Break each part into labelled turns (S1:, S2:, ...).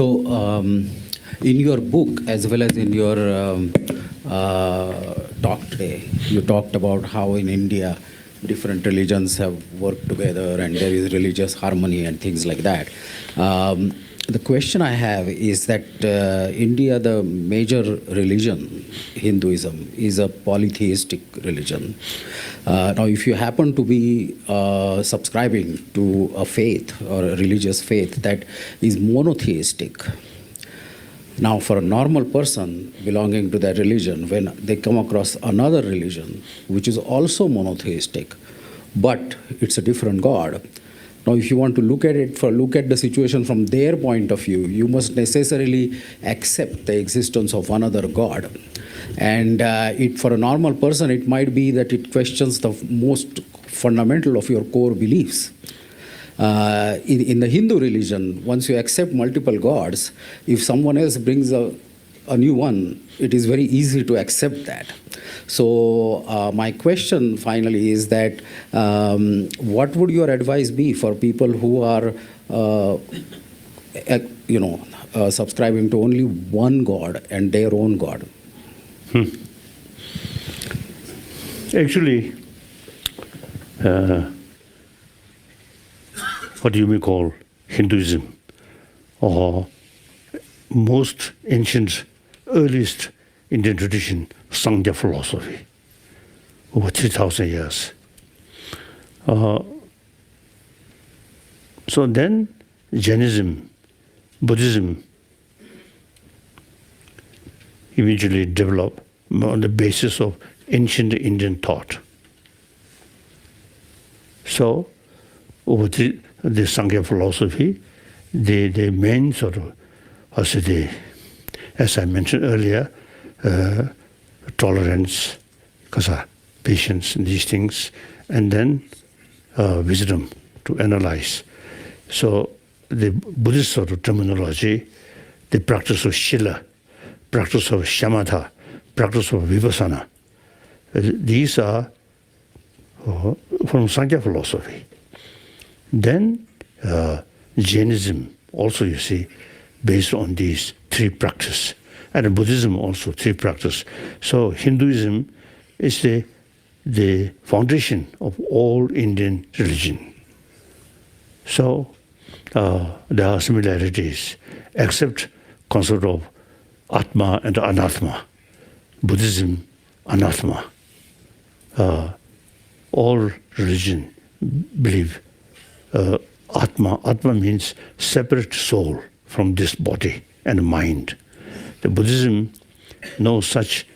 S1: So, in your book, as well as in your talk today, you talked about how in India, different religions have worked together and there is religious harmony and things like that. The question I have is that India, the major religion, Hinduism, is a polytheistic religion. Now, if you happen to be subscribing to a faith or a religious faith that is monotheistic, now for a normal person belonging to that religion, when they come across another religion which is also monotheistic, but it's a different God, now if you want to look at the situation from their point of view, you must necessarily accept the existence of another God. And for a normal person, it might be that it questions the most fundamental of your core beliefs. In the Hindu religion, once you accept multiple gods, if someone else brings a new one, it is very easy to accept that. So my question finally is that what would your advice be for people who are subscribing to only one God and their own God?
S2: Actually, what you may call Hinduism, or most ancient, earliest Indian tradition, Sangha philosophy, over 3,000 years. So then Jainism, Buddhism eventually developed on the basis of ancient Indian thought. So over the Sangha philosophy, the main sort of, as I mentioned earlier, tolerance, patience, and these things, and then wisdom to analyze. So the Buddhist sort of terminology, the practice of Shila, practice of Shamatha, practice of Vipassana, these are from Sangha philosophy. Then Jainism also, you see, based on these three practices, and Buddhism also three practices. So Hinduism is the foundation of all Indian religion. So there are similarities, except concept of Atma and Anatma. Buddhism, Anatma. All religion believe Atma. Atma means separate soul from this body and mind. The Buddhism knows such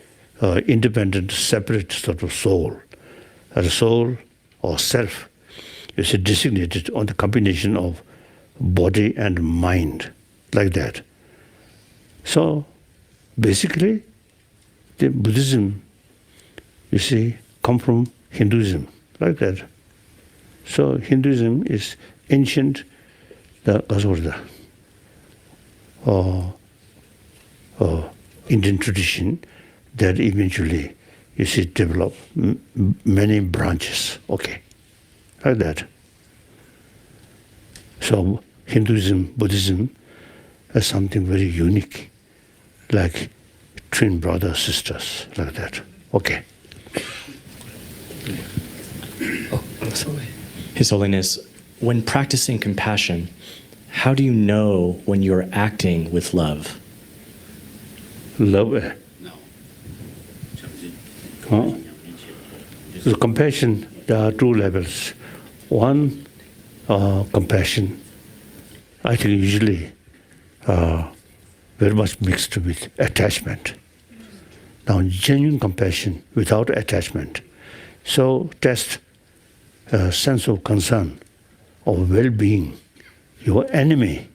S2: independent, separate sort of soul. The soul or self is designated on the combination of body and mind, like that. So basically, the Buddhism, you see, come from Hinduism, like that. So Hinduism is ancient, Indian tradition that eventually, you see, developed many branches, okay, like that. So Hinduism, Buddhism is something very unique, like twin brothers, sisters, like that, okay.
S3: His Holiness, when practicing compassion, how do you know when you're acting with love?
S2: Love? No. Huh? So compassion, there are two levels. One, compassion, I think usually very much mixed with attachment. Now, genuine compassion without attachment. So test a sense of concern, of well-being, your enemy.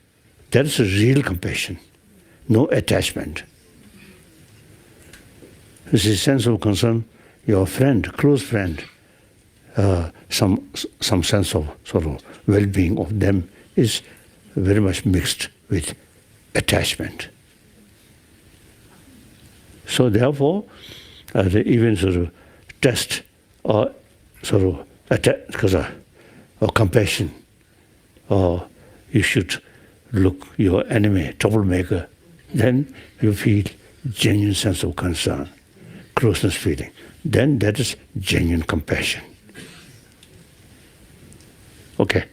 S2: That is a real compassion, no attachment. This is a sense of concern, your friend, close friend, some sense of sort of well-being of them is very much mixed with attachment. So therefore, the even sort of test or sort of or compassion, or you should look, your enemy, troublemaker, then you feel genuine sense of concern, closeness feeling. Then that is genuine compassion. Okay.